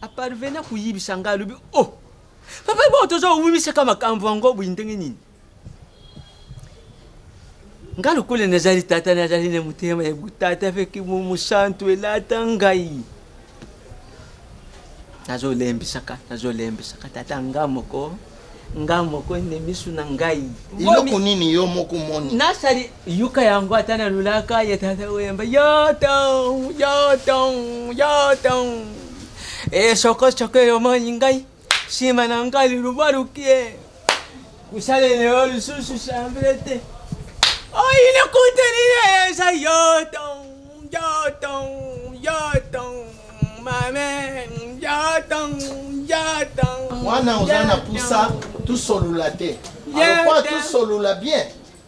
Aparvena ku yibisanga lubi. Oh. Papa bo tozo wibisa kama kamvango bwindenge nini. Ngalo kule nazali tata nazali ne mutema ya butata feki mu santu elata ngai. Nazo lembisaka tata ngamoko ne misu na ngai. Iloko nini yo moko moni. Nasari yuka yangu atana lulaka ya tata wemba yo tong. Soko yo mani ngai. Sima na ngai lubarukie. Kusale ne olu susu sambrete. Oh, il est content, yo tong, maman, yo tong. Wana ozana poussa tout solula te. Alors quoi tout solula bien.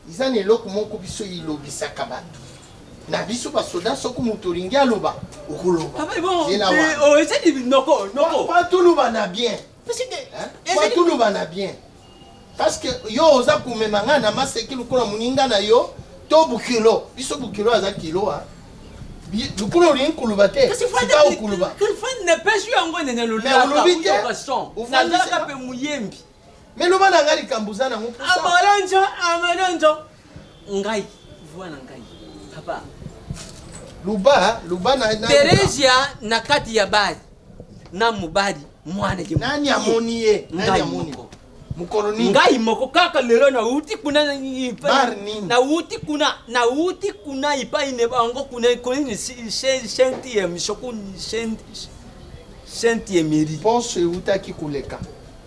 Izana eloko moko biso ilobisa kabatu. Na biso ba soda soko mutoringi aloba okuloba. Papa bon. Oh, c'est dit noko. Pas tout loba na bien. Parce que pas tout loba na bien. Parce que yo oza kumemanga na maseki lukula muninga na yo to bukilo biso bukilo aza kilo ha lukula rin kulubate sika okuluba kulfan ne pesu yango ne lula ka son na zaka pe muyembi mais loba na ngali kambuzana mu pusa amaranjo ngai voilà ngai Papa. Luba na Teresia na kati ya bari. Na mubari mwana je. Nani amoni ye? Nani amoni? Mukoloni. Ngai moko kaka lelo na uti kuna bar nini? Na uti kuna ipa ine bango kuna ni senti ya mishoku senti ya miri. Ponso utaki kuleka.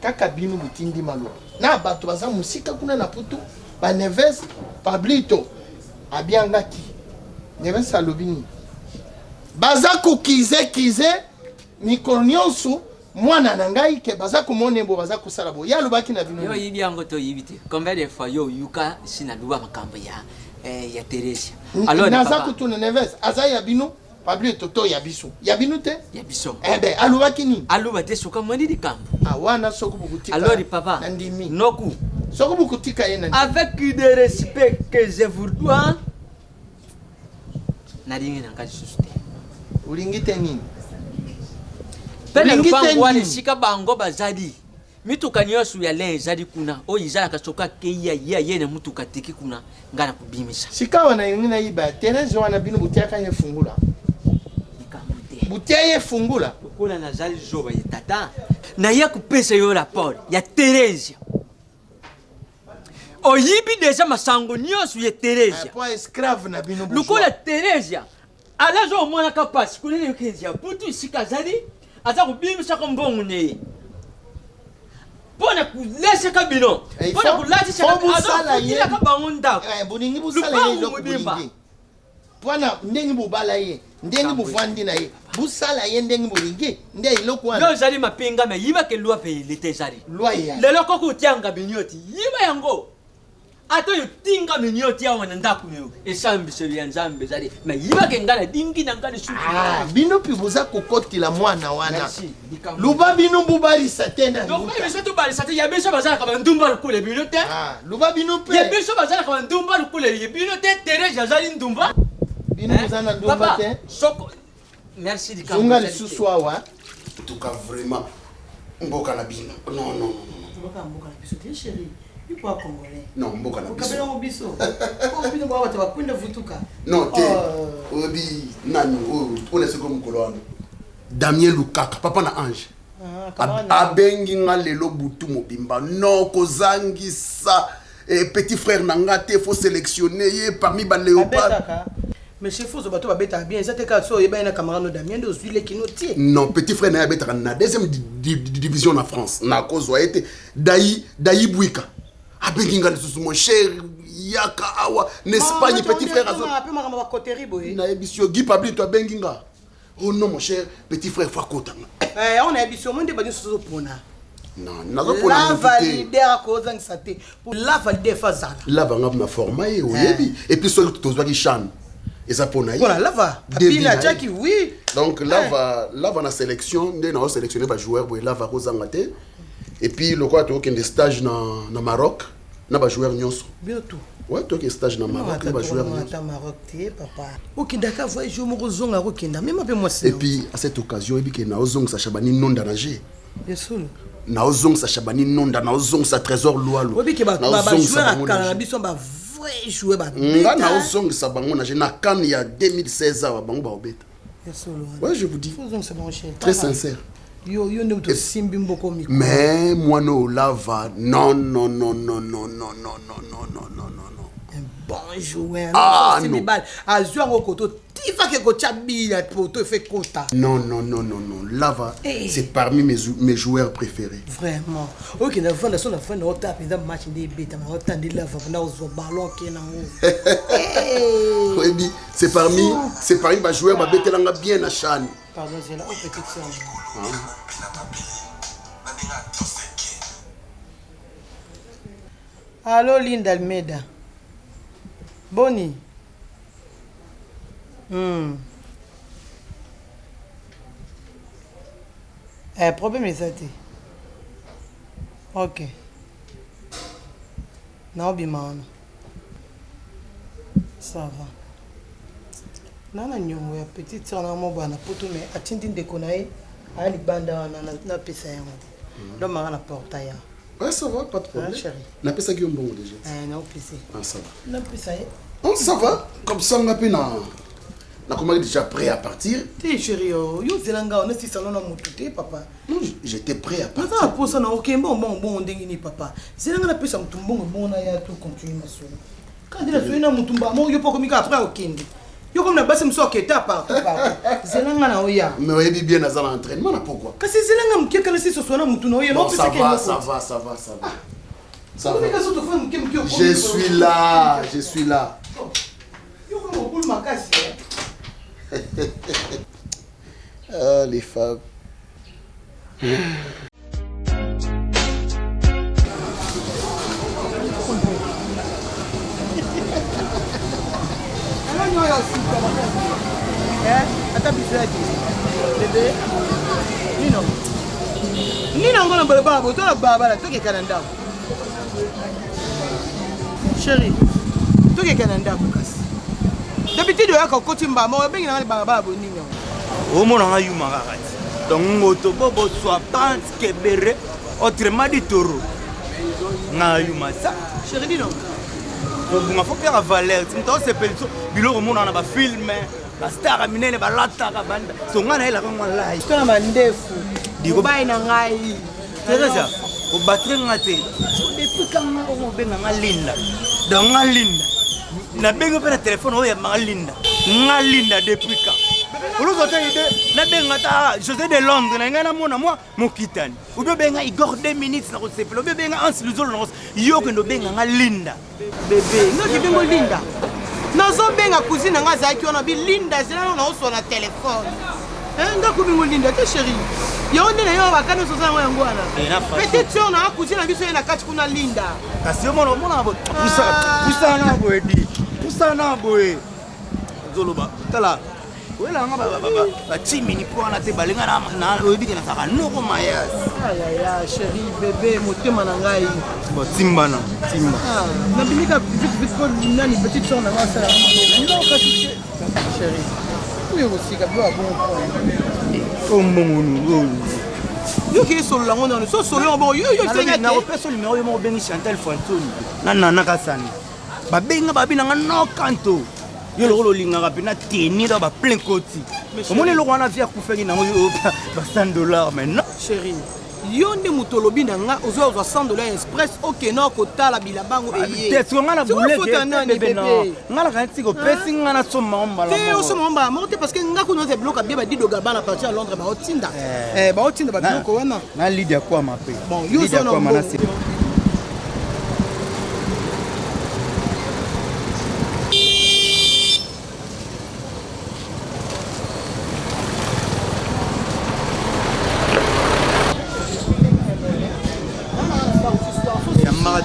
Kaka binu mutindi malo. Na bato baza musika kuna na putu ba Neves Pablito abiangaki. Neves alobini. Baza kize mikolo nyonso mwana na ngai ke baza komone bo baza kusala bo ya lobaki na bino yo yibi yango to yibite combien de fois yo yuka sina duba makambo ya Teresia alors naza kutuna Neves aza ya bino Pablito to ya biso te ya biso ben alobaki ni aloba te soka mwandi likambo wana soko bukutika alors papa ndimi noku soko bukutika yena avec de respect que je vous dois na ringi na kaji suste ulingite nini pena lupango wale shika bango bazali mituka nyosu ya le zali kuna o izala kasoka keya yene mutuka tiki kuna ngana kubimisa shika wana yingina iba Teresa wana bino butiaka ye fungula butia ye fungula kuna na zali zoba ye tata na ya kupesa yo rapport ya Teresa o yibi deja masango nyosu ye Teresa po esclave na bino lukola Teresa alazo mwana kapasi kulele yokenzi ya putu shika zali aza kubimisa ko mbongo ne pona kulesha kabino pona kulatisha kabino ka bangonda boningi busala ye lokubimba pona ndengi bubala ye ndengi buvandi na ye busala ye ndengi bolingi nde iloko wana yo zali mapinga me yiba ke loi pe lete zali loi ya lelo ko kutianga binyoti yiba yango ato yo tinga minyoti ya wana ndaku yo esambi seli ya nzambe zali me yiba ke ngana dingi na ngana suki bino pi boza kokotila mwana wana luba bino bubali satena donc biso to bali satena ya biso bazala ka ndumba lukule bino te luba bino pe ya biso bazala ka ndumba lukule bino te Teresa zali ndumba bino bazana ndumba te soko merci di Zunga le suswawa en tout cas vraiment mboka na bino non mboka na biso te chérie. Pourquoi congolais? Non, mboka na biso. Kabela biso. Ko bino ba wata bakwenda vutuka. Non, te. Obi nani on est comme kolwana. Damien Lukaka, papa na Ange. Abengi nga lelo butu mobimba. Non kozangisa petit frère nanga te faut sélectionner parmi ba léopard. Mais chef faut bato ba beta bien, ça te ka so yeba na camarade Damien de Zuile Kinoti. Non, petit frère na beta na deuxième division en France. Na kozwa été Dayi Bouika. Abenginga le mon cher Yaka Awa n'Espagne petit frère azo. Na ebisio Guy Pablito abenginga. Oh non mon cher petit frère Fakota. On a ebisio monde ba so pona. Non, nazo pona. La validaire cause ngisate. Pour la validaire fazala. La vanga na format et oyebi et puis so tozwa ki chan. Et ça pona. Voilà, là va. Apina Jackie oui. Donc là va na sélection, ndé na sélectionner ba joueur boy là va kozangate. Et puis le quoi to des stages na Maroc. Na ba joueur nyonso. Bien tout. Ouais, toi qui stage na Maroc, na ba joueur nyonso. Maroc té papa. Okindaka voyage mo kozonga kokenda même ape moi c'est. Et puis à cette occasion, ebi ke na ozong sa Chabani nonda nager. Bien sûr. Na ozong sa Chabani nonda na ozong sa trésor loalo. Obi ke ba joueur akala biso ba vrai joueur ba. Nga na ozong sa bango nager na CAN il y a 2016 ba bango ba obeta. Bien sûr. Ouais, je vous dis. C'est bon cher. Très sincère. Yo ne to simbi mboko miko. Mais moi no lava non. Bon joueur. Ah non. Azua ngokoto tifa ke ko chabila poto fait kota. Non. Lava, c'est parmi mes joueurs préférés. Vraiment. OK, na fin de on tape dans match des bêta, on tend de lava na ozo ballon ke na o. Oui, c'est parmi mes joueurs ma betelanga bien na chan. Pardon, c'est là au petit sœur. Allô Linda Almeida. Boni. Problème est ça. Ok. Non, bien. Ça va. Nana nyongo ya petite sœur na mo bana poto mais atindi ndeko na ye ali banda na pesa yango. Ndo manga na portail. Ouais, ça va, pas de problème. Na pesa ki mbongo déjà. Na pesa. Ah ça va. Na pesa ye. Oh, ça va. Comme ça, on a pu comment déjà prêt à partir. T'es chérie, yo zelanga on est si salon na motuté papa. Non, j'étais prêt à partir. Ça pour ça na OK bon ndengini papa. Zelanga na pesa mutumbo bon na ya tout continuer ma solo. Quand il a fait na mutumba mo yo poko mika après okende. Yo comme na basi mso keta partout. Zelanga na oya. Mais oyebi bien na zala entraînement na pourquoi? Kasi zelanga mkeka na si so na mutu na oya. Bon, ça va. Ça va. Je suis là. Yo comme pour ma casse. Ah, les femmes. Chérie, tu es Canada, d'habitude, il y a un côté de maman, il y a un barabara bonini. Au moins, on a eu ma rate. Donc, on a soit pas kebere, autrement dit taureau. On a eu ma ça. Chérie, dis donc. On faut faire valeur. Si on s'appelle ça, il on a un film, la star a miné les balata, la bande. Son gars, elle a vraiment live. Tu as un défaut. Dis-moi, il y a un rail. C'est ça. Au battre un athée. Depuis quand on a un linda. Dans un linda. Na benga pe na téléphone oya malinda ngalinda depuis quand olo zote ide na benga ta José de Londres na ngana mona moi mokitani udo benga Igor 2 minutes na kosepela udo benga Hans Luzolo na yo ke ndo benga ngalinda bébé ngoki bengo linda nazo benga cousine nga zaki ona bi linda zela na oso na téléphone ndako bengo linda te chérie yo ndena yo bakana so sana yango wana peut-être on a cousine na biso na kati kuna linda kasi mona pusa na boedi sana boy zoloba tala wela nga ba chimini po na te balinga na oyebi ke na saka noko mayas ya chérie bébé motema na ngai bo timba na binika vite ko nani petite soeur na nga sala na ka chérie oui aussi ka bon o mbongonu yo ki solo la ngona so solo bon yo fenya na opeso numéro yo mo bengi Chantal Fantoni na kasani babenga babinanga no kanto yo lokolo lingaka pena teni da ba plein koti omoni lokwana na via kufengi nango yo ba $100 maintenant chérie yo nde mutolobi nanga ozo $100 express okeno kotala bilabango eye teso ngana bouleke bébé non ngala kanti ko pesi ngana soma mbala te osoma mbala mo te parce que ngako no te bloka bien ba dido gabana partir à Londres ba otinda ba otinda ba biloko wana na Lydia kwa mape bon yo zo no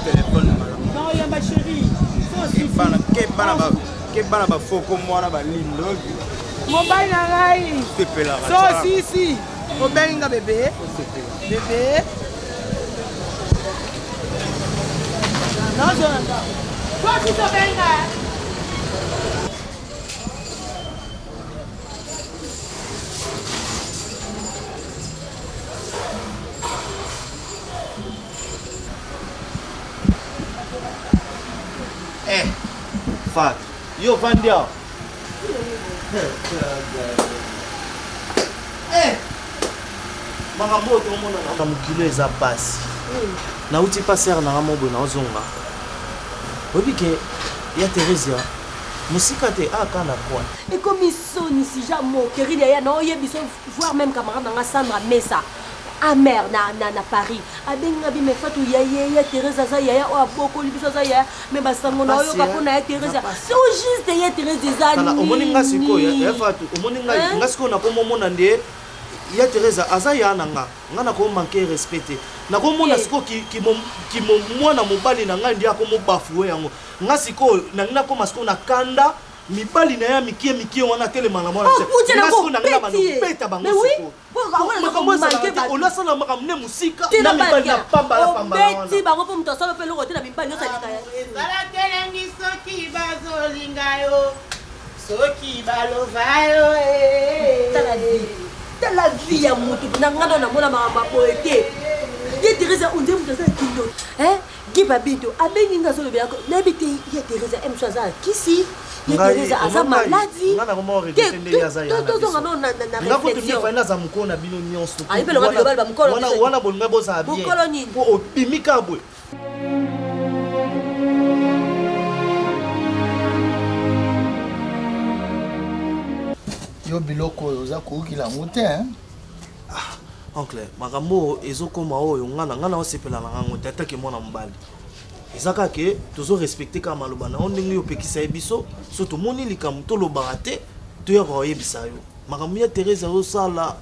téléphone non ya ma chérie ke bana ba foko mwana ba lindo mobile na ngai sepela so si obenga bébé non je toi tu te benga Fat, yo vandia. Makambo to mona na mukilo eza pasi. Na uti passer na ramobo na ozonga. Obike ya Teresa musika te akana kwa. Et comme ils sont ici jamais querida ya na oyebi so voir même camarade na Sandra Mesa. Amer na Paris abenga bi mefatu ya Teresa za ya o aboko libiso za ya me basango na yo kapona ya Teresa so juste ya Teresa za ni kana omoninga siko ya fatu omoninga ngasiko na ko momona nde ya Teresa aza ya nanga ngana ko manquer respecter na ko mona siko ki mwana mobali na ngai ndia ko mobafuwe yango ngasiko na ngina ko masiko na kanda mibali na ya mikie wana telema na mwana ngasiko na ngina bano peta bango siko on a ramené musika na mibali na pamba wana beti bango po mto solo pelo kote na mibali yosalika ya sala telengi soki bazolinga yo soki balova yo tala vie ya mutu na ngana na mona ma poete ye Teresa on dit que ça kindo Guy Babito abengi ngaso le bien n'habite ye Teresa M60 kisi ye Teresa asa maladie ngana comment regretter yaza ya na réflexion na za mukona bino nyonso ayi pelo mabilo ba mukolo wana bolinga boza bien mukolo nini po opimika bwe yo biloko oyo oza koukila yango te oncle makambo ezokoma oyo ngana osepela na ngango te atake mwana mobali eza kaka tozorespecte kaka maloba na yo ndenge opekisa ye biso so tomoni likambo tolobaka te toyaka oyebisa yo makambo ya Teresa osala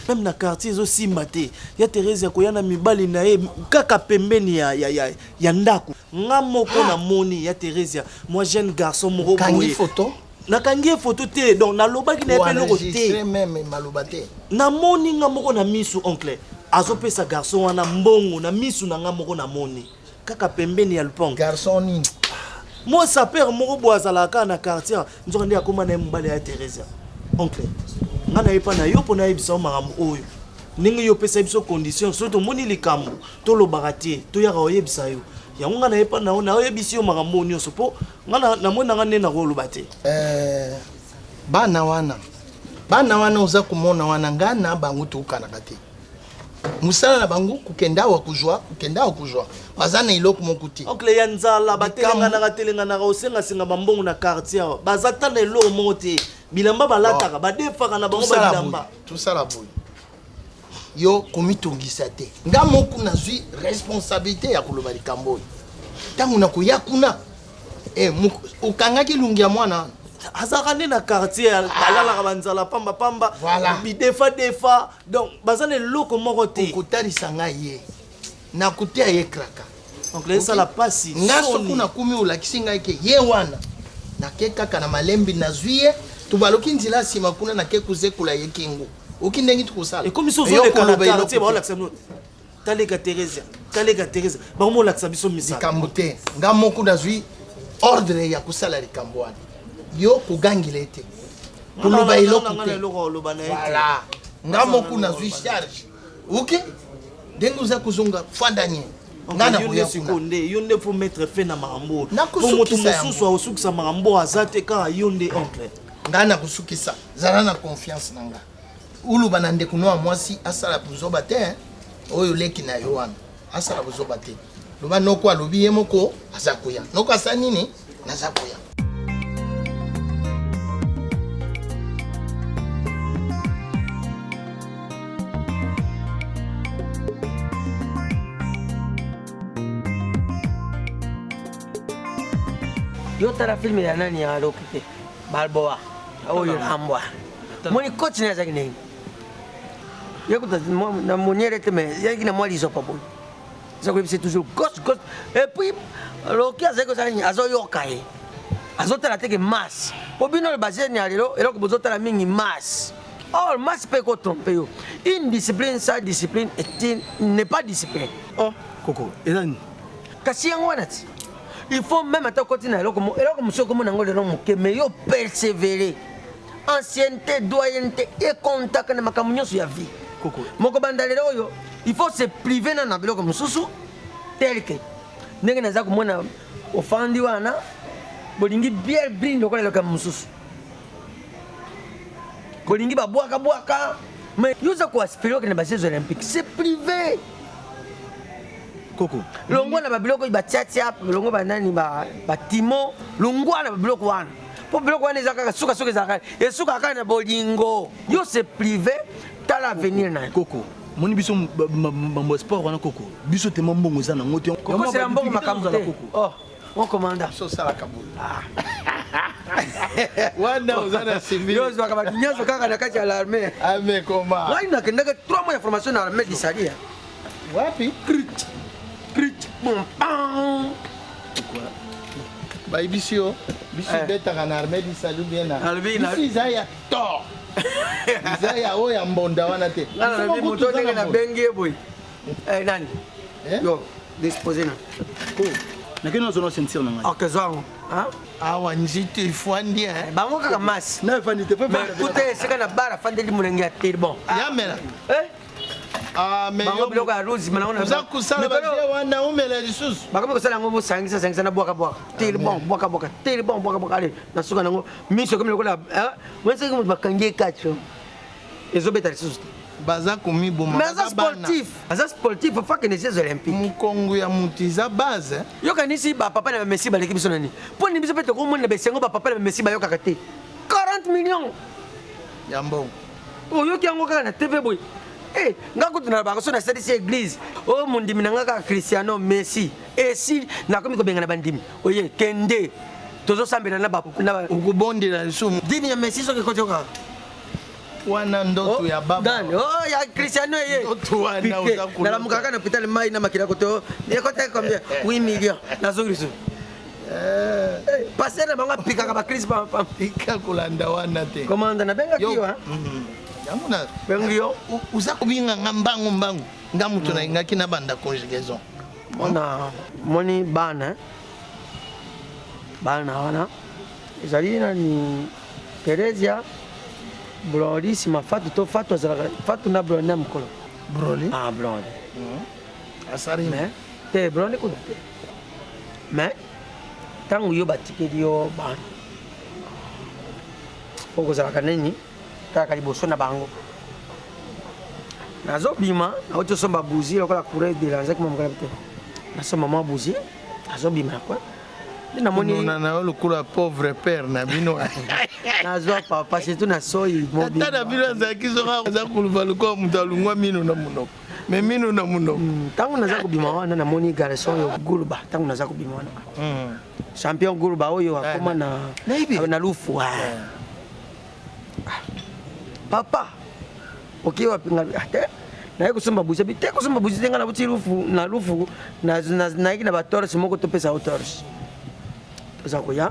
même na quartier ezosimba te ya Teresa koya na mibali na ye kaka pembeni ya ndako nga moko na moni ya Teresa moi jeune garçon moko boye photo nakangi photo te donc nalobaki na epeloko te même maloba te na moni nga moko na misu oncle azopesa garçon wana mbongo na misu na nga moko na moni kaka pembeni ya lupango garçon nini moi sa père moko boazalaka na quartier nzoka nde akoma na mbale ya Teresa oncle nga na yepa na yo pona yebisa makambo oyo ndenge yo pesa biso condition surtout moni likambo tolobaka te toyaka oyebisa yo yango nga na yepa na yo yebisi yo makambo nyonso po nga na moni nga nde na koloba te bana wana oza komona wana nga na bango tokanaka te musala na bango kukenda awa kuzwa baza na iloko moko te oncle ya nzala batelenganaka osengasenga bambongo na quartier awa baza ta na eloko moko te bilamba balataka badefaka na bango babilamba tosala boye yo komitongisa te nga moko nazwi responsabilité ya koloba likambo oyo ntango nakoya kuna okangaki lungi ya mwana azaka nde na quartier alalaka banzala pamba bidefa donc baza na eloko moko te kotalisa ngai ye nakutia ye kraka oncle esala pasi nga soki nakumi olakisi ngai ke ye wana nake kaka na malembi nazwi ye tobaloki nzela nsima kuna nake kuzekola ye kingo oki ndenge tukosala ekomi so ozoleka na quartier baolakisa bino taleka Teresa bakomolakisa biso misala likambo te nga moko nazwi ordre ya kosala likambo wana yo kogangila ete koloba eloko te voilà nga moko nazwi charge oke ndenge oza kozonga fanda nye nga na koya kuna yo nde faut mettre fin na makambo po moto mosusu aosukisa makambo aza te kaka yo nde oncle nga na kosukisa zala na confiance na nga uluba na ndeko no ya mwasi asala buzoba te oyo leki na yo wana asala buzoba te loba noko alobi ye moko aza koya noko asa nini naza koya yo tala filme ya nani ya lokite Balboa oyo lambwa moni coach na zaki nini yakuta na moniere teme yaki na mwali zo paboy zako c'est toujours gauche et puis loki azako zani azo yokaye azo tala teke masse po bino le basé ni alelo eloko bozo tala mingi masse oh masse peut ko tromper yo une discipline sans discipline n'est pas discipline oh koko elani kasi yango wana ti il faut même attendre continuer eloko monsieur comme nango le nom que mais yo persévérer ancienneté doyenneté et contact na makambo nyonso ya vie koko moko bandalelo oyo il faut se priver na biloko mosusu tel que ndenge naza komona ofandi wana bolingi bière brine lokola eloko mosusu bolingi babwaka mais yoza koaspire oke na bajeux olympique c'est privé koko longwa na babiloko batiatia longwa banani batimo longwa na babiloko wana po biloko wana eza kaka suka ezalaka esuka kaka na bolingo yo c'est privé tala avenir na koko moni biso mambo sport wana koko biso te mbongo eza nango te koko c'est mbongo makambo te oh mon commandant so sala kabulu wana uzana civil yo zwa kama kinyazo kaka na kati ya l'armée ame koma wai na kendaka 3 mois de formation na l'armée d'Isalia wapi crit bon pam quoi bai bisio bisi betaka na armée d'Isalia bien na bisi zaya to zaya oya mbonda wana te na moto ndenge na benge boy nani yo disposer na ko na keno zono sentir na ngai ok zongo hein awa nzito ifwandi bango kaka mas na fandi te mais tout est c'est kana bara fandi li mulenge ya tir bon ya mela bango biloko ya rose oza kosala baje wana omela lisusu bakomi kosala yango bosangisa na bwaka tele bon bwaka tele bon bwaka ale na suka nango miso komi lokola mwese komi bakangi ekacho ezobeta lisusu baza komiboma baza sportif ofake ne jeux olympique mokongo ya moto eza base yokanisi bapapa na bamesi baleki biso nani mpo ni biso mpe tokomona besengo bapapa na bamesi bayokaka te 40 millions ya mbongo oyoki yango kaka na tv boye nga kutuna na bango so nasalisi église oyo mondimi na nga kaka cristiano messi esi nakomi kobengana bandimi oye kende tozosambela na okobondela lisumu dini ya messi soki ekoti okaka wana ndoto ya baba ya cristiano ye nalamukaka na hôpital mai na makila koto ekota combien 8 millions nazongi lisumu paster na bango apikaka bakrist pika kolanda wana te komanda nabengaki yo yamona bengiyo uza kubinga nga mbangu nga mutu na ingaki na banda conjugaison moni bana wana ezali nani Teresia Broli sima fatu to fatu azalaka fatu na Broli na mukolo Broli Broli asari te Broli kuna te mais tangu yo batikeli yo bana okozalaka nini kaka liboso na bango nazobima nauti osomba buzi lokola coureur de lanzaki mamokala te nasomba mwa buzi nazobima nakwa namoni na lokula pauvre père na bino nazwa papa surtout na soyi ata na bino azalaki soka aza koluba lokola moto alungwa mino na monoko me mino na monoko ntango naza kobima wana namoni garçon yo guluba ntango naza kobima wana champion guluba oyo akoma na lufu papa oki wapinga te naye kosomba buzi te kosomba buzi te nga na buti na lufu nayeki na batorse moko topesa o torse toza koya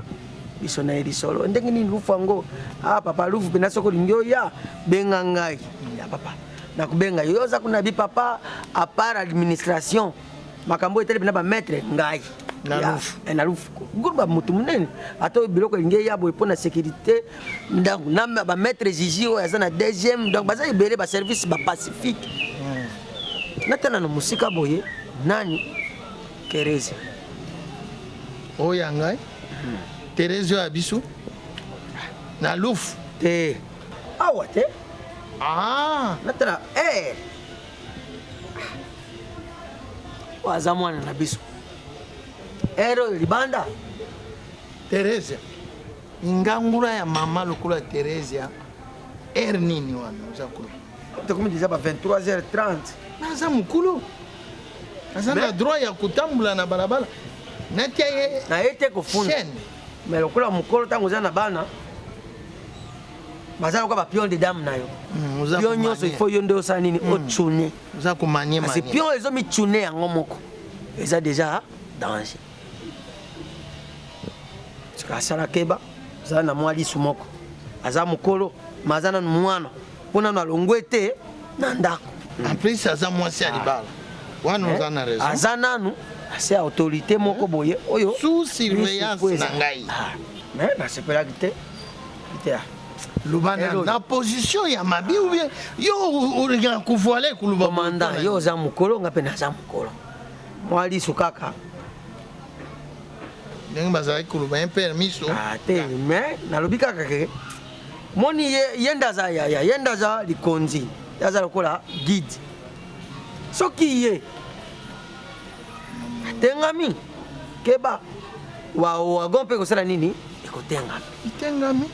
biso na ye lisolo ndenge nini lufu yango papa lufu mpenza soki olingi oya benga ngai ya papa nakobenga yo oza kuna bi papa apart administration makambo etali mpena bamaître ngai na lufu guluba motu monene ata biloko elingi eya boye mpo na sécurité ndango na bamaître jiji oyo aza na deuxième donc baza ebele baservice bapacifique natala na mosika boye nani Teresia oyo ya ngai Teresia ya biso na lufu te awa te natala waza mwana na biso ero libanda Teresia ingangula ya mama lokola Teresia nini wana uza kulu tokomi deja ba 23h30 naza mukulu naza na droit ya kutambula na balabala natia ye na ye te kofunda mais lokola mukolo ntango oza na bana baza lokola bapion de dame na yo pion nyonso ifo yo nde osala nini otune oza komanie kasi pion ezomitune yango moko eza deja danger sika asala keba aza na mwa lisu moko aza mokolo ma aza nanu mwana mpo nanu alongwe te na ndako en plus aza mwasi ya libala wana oza na raison aza nanu ase autorité moko boye oyo sous surveillance na ngai mais nasepelaki te lubana na position ya mabi ou bien yo olinga kuvoile kuluba komanda yo oza mokolo nga mpe naza mokolo mwa lisu kaka ndenge bazalaki koluba ye mpe miso te mais nalobi kaka ke moni ye nde aza yaya ye nde aza likonzi ye aza lokola guide soki ye atengami keba wago mpe kosala nini ekotengami